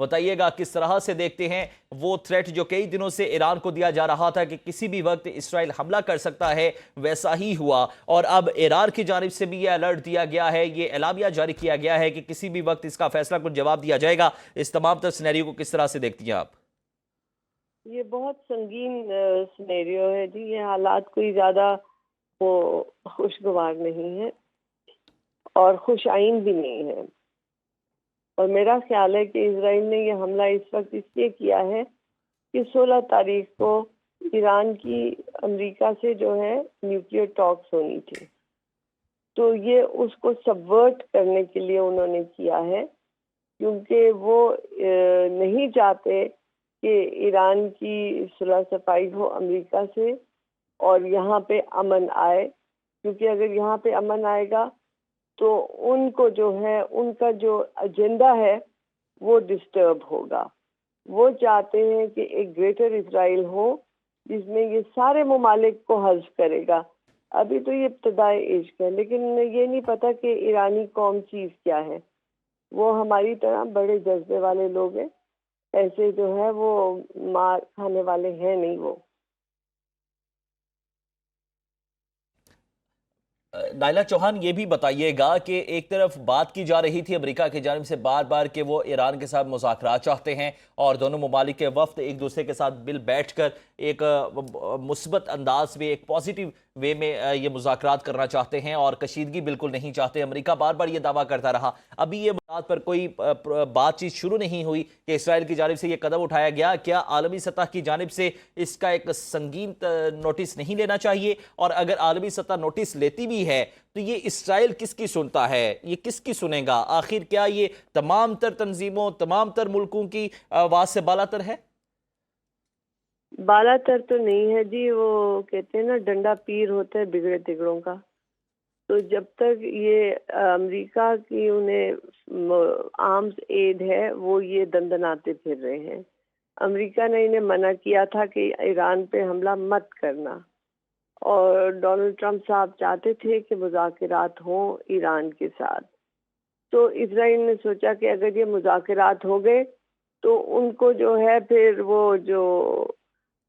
بتائیے گا کس طرح سے دیکھتے ہیں وہ تھریٹ جو کئی دنوں سے ایران کو دیا جا رہا تھا کہ کسی بھی وقت اسرائیل حملہ کر سکتا ہے، ویسا ہی ہوا، اور اب ایران کی جانب سے بھی یہ الرٹ دیا گیا ہے، یہ اعلامیہ جاری کیا گیا ہے کہ کسی بھی وقت اس کا فیصلہ کچھ جواب دیا جائے گا۔ اس تمام تر سینیریو کو کس طرح سے دیکھتی ہیں آپ؟ یہ بہت سنگین سینیریو ہے جی، یہ حالات کوئی زیادہ وہ خوشگوار نہیں ہے اور خوش آئین بھی نہیں ہے، اور میرا خیال ہے کہ اسرائیل نے یہ حملہ اس وقت اس لیے کیا ہے کہ 16 تاریخ کو ایران کی امریکہ سے جو ہے نیوکلیئر ٹاکس ہونی تھی، تو یہ اس کو سبورٹ کرنے کے لیے انہوں نے کیا ہے، کیونکہ وہ نہیں چاہتے کہ ایران کی صلح صفائی ہو امریکہ سے اور یہاں پہ امن آئے، کیونکہ اگر یہاں پہ امن آئے گا تو ان کو جو ہے ان کا جو ایجنڈا ہے وہ ڈسٹرب ہوگا۔ وہ چاہتے ہیں کہ ایک گریٹر اسرائیل ہو جس میں یہ سارے ممالک کو حذف کرے گا۔ ابھی تو یہ ابتدائی عشق ہے، لیکن یہ نہیں پتہ کہ ایرانی قوم چیز کیا ہے۔ وہ ہماری طرح بڑے جذبے والے لوگ ہیں، ایسے جو ہے وہ مار کھانے والے ہیں نہیں وہ۔ نائلہ چوہان، یہ بھی بتائیے گا کہ ایک طرف بات کی جا رہی تھی امریکہ کی جانب سے بار بار کہ وہ ایران کے ساتھ مذاکرات چاہتے ہیں اور دونوں ممالک کے وفد ایک دوسرے کے ساتھ مل بیٹھ کر ایک مثبت انداز میں، ایک پازیٹیو وے میں یہ مذاکرات کرنا چاہتے ہیں اور کشیدگی بالکل نہیں چاہتے۔ امریکہ بار بار یہ دعویٰ کرتا رہا، ابھی یہ بات پر کوئی بات چیت شروع نہیں ہوئی کہ اسرائیل کی جانب سے یہ قدم اٹھایا گیا۔ کیا عالمی سطح کی جانب سے اس کا ایک سنگین نوٹس نہیں لینا چاہیے؟ اور اگر عالمی سطح نوٹس لیتی بھی ہے تو یہ اسرائیل کس کی سنتا ہے، یہ کس کی سنے گا؟ آخر کیا یہ تمام تر تنظیموں، تمام تر ملکوں کی آواز سے بالا تر ہے؟ بالا تر تو نہیں ہے جی، وہ کہتے ہیں نا ڈنڈا پیر ہوتا ہے بگڑے تگڑوں کا۔ تو جب تک یہ امریکہ کی انہیں آرمز ایڈ ہے وہ یہ دندناتے پھر رہے ہیں۔ امریکہ نے انہیں منع کیا تھا کہ ایران پہ حملہ مت کرنا، اور ڈونلڈ ٹرمپ صاحب چاہتے تھے کہ مذاکرات ہوں ایران کے ساتھ۔ تو اسرائیل نے سوچا کہ اگر یہ مذاکرات ہو گئے تو ان کو جو ہے پھر وہ جو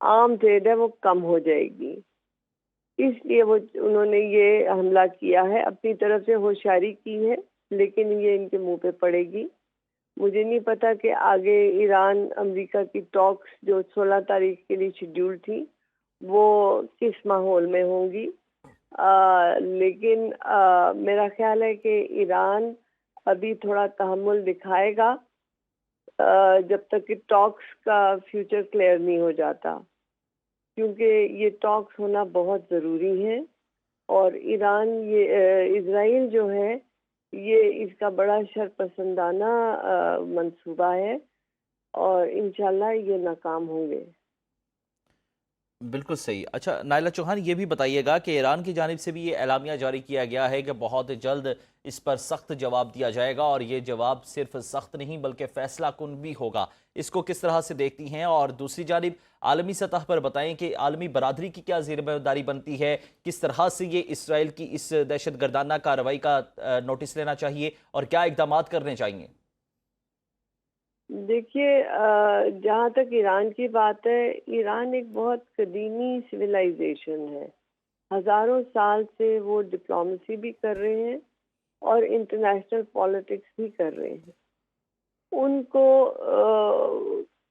عام ٹریڈ ہے وہ کم ہو جائے گی، اس لیے انہوں نے یہ حملہ کیا ہے، اپنی طرف سے ہوشیاری کی ہے، لیکن یہ ان کے منہ پہ پڑے گی۔ مجھے نہیں پتا کہ آگے ایران امریکہ کی ٹاکس جو 16 تاریخ کے لیے شیڈیول تھی وہ کس ماحول میں ہوں گی، لیکن میرا خیال ہے کہ ایران ابھی تھوڑا تحمل دکھائے گا جب تک کہ ٹاکس کا فیوچر کلیئر نہیں ہو جاتا، کیونکہ یہ ٹاکس ہونا بہت ضروری ہے، اور ایران یہ اسرائیل جو ہے یہ اس کا بڑا شرپسندانہ منصوبہ ہے، اور انشاءاللہ یہ ناکام ہوں گے۔ بالکل صحیح۔ اچھا نائلہ چوہان، یہ بھی بتائیے گا کہ ایران کی جانب سے بھی یہ اعلامیہ جاری کیا گیا ہے کہ بہت جلد اس پر سخت جواب دیا جائے گا، اور یہ جواب صرف سخت نہیں بلکہ فیصلہ کن بھی ہوگا۔ اس کو کس طرح سے دیکھتی ہیں؟ اور دوسری جانب عالمی سطح پر بتائیں کہ عالمی برادری کی کیا ذمہ داری بنتی ہے، کس طرح سے یہ اسرائیل کی اس دہشت گردانہ کارروائی کا نوٹس لینا چاہیے اور کیا اقدامات کرنے چاہیے؟ دیکھیے، جہاں تک ایران کی بات ہے، ایران ایک بہت قدیمی سویلائزیشن ہے، ہزاروں سال سے وہ ڈپلومیسی بھی کر رہے ہیں اور انٹرنیشنل پالیٹکس بھی کر رہے ہیں۔ ان کو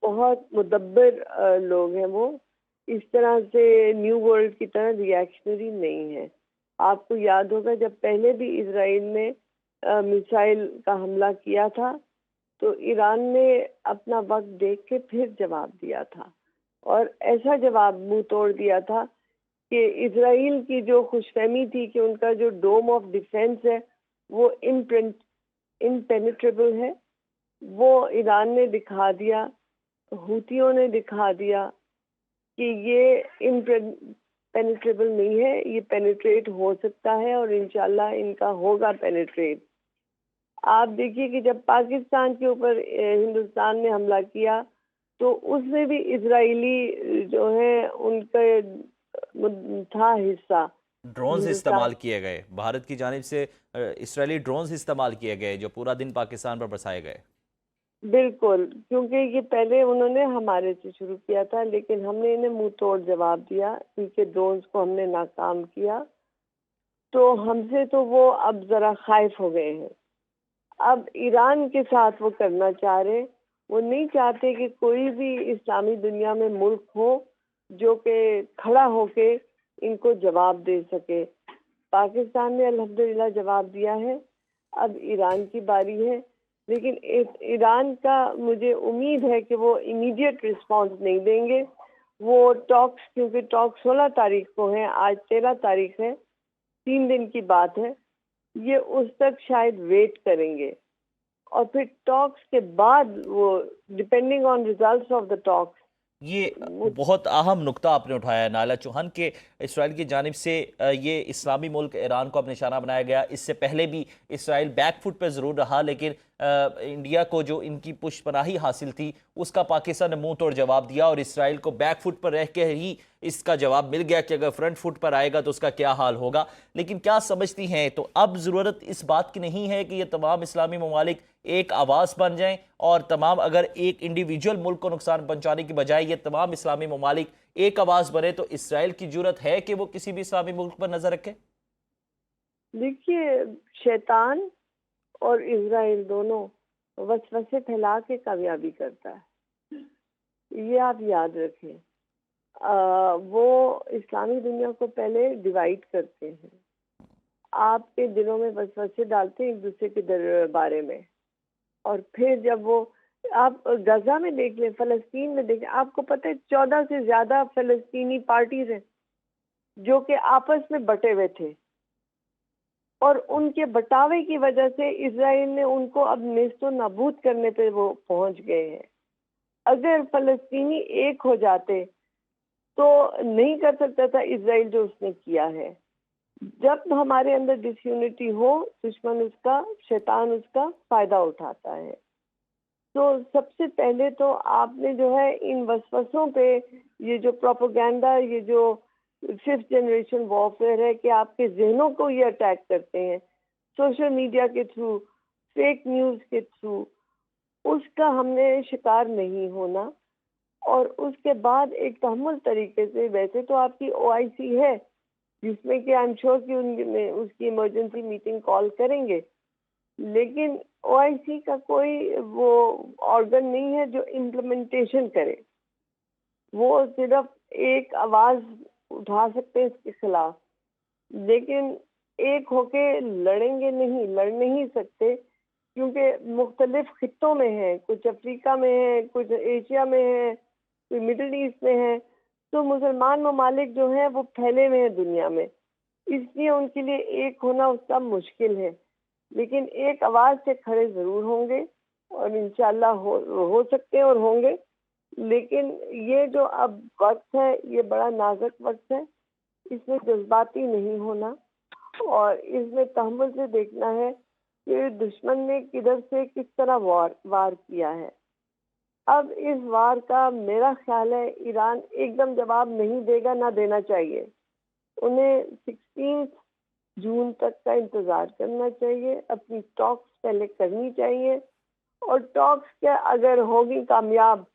بہت مدبر لوگ ہیں، وہ اس طرح سے نیو ورلڈ کی طرح ری ایکشنری نہیں ہے۔ آپ کو یاد ہوگا جب پہلے بھی اسرائیل نے میزائل کا حملہ کیا تھا تو ایران نے اپنا وقت دیکھ کے پھر جواب دیا تھا، اور ایسا جواب منہ توڑ دیا تھا کہ اسرائیل کی جو خوش فہمی تھی کہ ان کا جو ڈوم آف ڈیفینس ہے وہ امپینیٹریبل ہے، وہ ایران نے دکھا دیا، حوثیوں نے دکھا دیا کہ یہ امپینیٹریبل نہیں ہے، یہ پینیٹریٹ ہو سکتا ہے، اور انشاءاللہ ان کا ہوگا پینیٹریٹ۔ آپ دیکھیے کہ جب پاکستان کے اوپر ہندوستان نے حملہ کیا تو اس میں بھی اسرائیلی جو ہے ان کا تھا حصہ۔ ڈرونز استعمال کیے گئے بھارت کی جانب سے، اسرائیلی ڈرونز استعمال کیے گئے جو پورا دن پاکستان پر برسائے گئے۔ بالکل، کیونکہ یہ پہلے انہوں نے ہمارے سے شروع کیا تھا، لیکن ہم نے انہیں منہ توڑ جواب دیا، ان کے ڈرونز کو ہم نے ناکام کیا، تو ہم سے تو وہ اب ذرا خائف ہو گئے ہیں۔ اب ایران کے ساتھ وہ کرنا چاہ رہے، وہ نہیں چاہتے کہ کوئی بھی اسلامی دنیا میں ملک ہو جو کہ کھڑا ہو کے ان کو جواب دے سکے۔ پاکستان نے الحمدللہ جواب دیا ہے، اب ایران کی باری ہے، لیکن ایران کا مجھے امید ہے کہ وہ امیڈیٹ رسپانس نہیں دیں گے۔ وہ ٹاکس، کیونکہ ٹاکس 16 تاریخ کو ہیں، آج 13 تاریخ ہے، 3 دن کی بات ہے، یہ اس تک شاید ویٹ کریں گے، اور پھر ٹاکس کے بعد وہ depending on results of the talks یہ وہ بہت اہم نقطہ آپ نے اٹھایا ہے نائلہ چوہان کہ اسرائیل کی جانب سے یہ اسلامی ملک ایران کو اب نشانہ بنایا گیا۔ اس سے پہلے بھی اسرائیل بیک فٹ پہ ضرور رہا، لیکن انڈیا کو جو ان کی پشت پناہی حاصل تھی اس کا پاکستان نے منہ توڑ جواب دیا، اور اسرائیل کو بیک فٹ پر رہ کے ہی اس کا جواب مل گیا کہ اگر فرنٹ فٹ پر آئے گا تو اس کا کیا حال ہوگا۔ لیکن کیا سمجھتی ہیں، تو اب ضرورت اس بات کی نہیں ہے کہ یہ تمام اسلامی ممالک ایک آواز بن جائیں، اور تمام اگر ایک انڈیویجول ملک کو نقصان پہنچانے کی بجائے یہ تمام اسلامی ممالک ایک آواز بنے، تو اسرائیل کی جرأت ہے کہ وہ کسی بھی اسلامی ملک پر نظر رکھے؟ دیکھیے، شیطان اور اسرائیل دونوں وسوسے پھیلا کے کامیابی کرتا ہے، یہ آپ یاد رکھیں۔ وہ اسلامی دنیا کو پہلے ڈیوائیڈ کرتے ہیں، آپ کے دلوں میں وسوسے ڈالتے ہیں ایک دوسرے کے بارے میں، اور پھر جب وہ، آپ غزہ میں دیکھ لیں، فلسطین میں دیکھ لیں، آپ کو پتہ ہے 14 سے زیادہ فلسطینی پارٹیز ہیں جو کہ آپس میں بٹے ہوئے تھے، اور ان کے بٹاوے کی وجہ سے اسرائیل نے ان کو اب نیست و نابود کرنے پہ وہ پہنچ گئے ہیں۔ اگر فلسطینی ایک ہو جاتے تو نہیں کر سکتا تھا اسرائیل جو اس نے کیا ہے۔ جب ہمارے اندر ڈس یونٹی ہو، دشمن اس کا، شیطان اس کا فائدہ اٹھاتا ہے۔ تو سب سے پہلے تو آپ نے جو ہے ان وسوسوں پہ، یہ جو پروپیگنڈا، یہ جو 5th جنریشن وارفیئر ہے کہ آپ کے ذہنوں کو یہ اٹیک کرتے ہیں سوشل میڈیا کے تھرو، فیک نیوز کے تھرو، اس کا ہم نے شکار نہیں ہونا، اور اس کے بعد ایک تحمل طریقے سے، ویسے تو آپ کی OIC ہے جس میں کہ I'm sure کہ اس کی ایمرجنسی میٹنگ کال کریں گے، لیکن OIC کا کوئی وہ آرگن نہیں ہے جو امپلیمنٹیشن کرے، وہ صرف ایک آواز اٹھا سکتے ہیں اس کے خلاف، لیکن ایک ہو کے لڑیں گے نہیں، لڑ نہیں سکتے، کیونکہ مختلف خطوں میں ہیں، کچھ افریقہ میں ہیں، کچھ ایشیا میں ہیں، کوئی مڈل ایسٹ میں ہیں، تو مسلمان ممالک جو ہیں وہ پھیلے ہوئے ہیں دنیا میں، اس لیے ان کے لیے ایک ہونا اس کا مشکل ہے، لیکن ایک آواز سے کھڑے ضرور ہوں گے، اور انشاءاللہ ہو سکتے ہیں اور ہوں گے، لیکن یہ جو اب وقت ہے یہ بڑا نازک وقت ہے، اس میں جذباتی نہیں ہونا، اور اس میں تحمل سے دیکھنا ہے کہ دشمن نے کدھر سے کس طرح وار کیا ہے۔ اب اس وار کا میرا خیال ہے ایران ایک دم جواب نہیں دے گا، نہ دینا چاہیے، انہیں 16 جون تک کا انتظار کرنا چاہیے، اپنی ٹاکس پہلے کرنی چاہیے، اور ٹاکس کیا اگر ہوگی کامیاب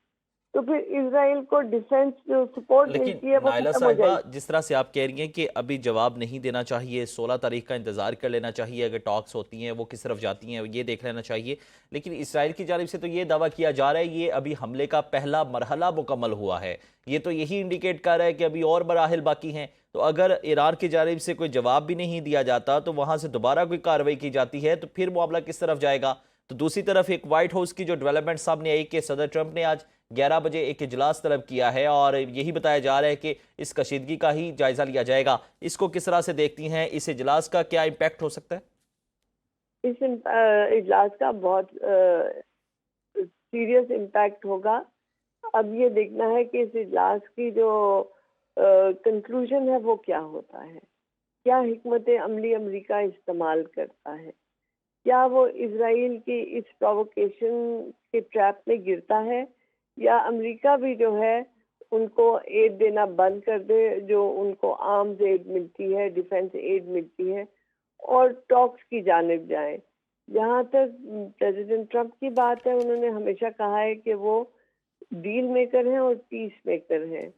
تو پھر اسرائیل کو ڈیفنس جو سپورٹ لیکن ملتی ہے وہ نائلہ ختم ہو صاحبہ، جائے گی۔ جس طرح سے آپ کہہ رہی ہیں کہ ابھی جواب نہیں دینا چاہیے، 16 تاریخ کا انتظار کر لینا چاہیے، اگر ٹاکس ہوتی ہیں وہ کس طرف جاتی ہیں یہ دیکھ لینا چاہیے، لیکن اسرائیل کی جانب سے تو یہ دعویٰ کیا جا رہا ہے یہ ابھی حملے کا پہلا مرحلہ مکمل ہوا ہے، یہ تو یہی انڈیکیٹ کر رہا ہے کہ ابھی اور مراحل باقی ہیں، تو اگر ایران کی جانب سے کوئی جواب بھی نہیں دیا جاتا تو وہاں سے دوبارہ کوئی کارروائی کی جاتی ہے تو پھر معاملہ کس طرف جائے گا؟ تو دوسری طرف ایک وائٹ ہاؤس کی جو ڈیولپمنٹ سامنے آئی کہ صدر ٹرمپ نے آج 11 بجے ایک اجلاس طلب کیا ہے، اور یہی بتایا جا رہا ہے کہ اس کشیدگی کا ہی جائزہ لیا جائے گا، اس کو کس طرح سے دیکھتی ہیں؟ اس اجلاس کا کیا امپیکٹ ہو سکتا ہے؟ اس اجلاس کا بہت سیریس امپیکٹ ہوگا۔ اب یہ دیکھنا ہے کہ اس اجلاس کی جو کنکلوژن ہے وہ کیا ہوتا ہے، کیا حکمت عملی امریکہ استعمال کرتا ہے، کیا وہ اسرائیل کی اس پرووکیشن کے ٹریپ میں گرتا ہے، یا امریکہ بھی جو ہے ان کو ایڈ دینا بند کر دے، جو ان کو آرمز ایڈ ملتی ہے، ڈیفنس ایڈ ملتی ہے، اور ٹاکس کی جانب جائیں۔ جہاں تک پریزیڈنٹ ٹرمپ کی بات ہے، انہوں نے ہمیشہ کہا ہے کہ وہ ڈیل میکر ہیں اور پیس میکر ہیں.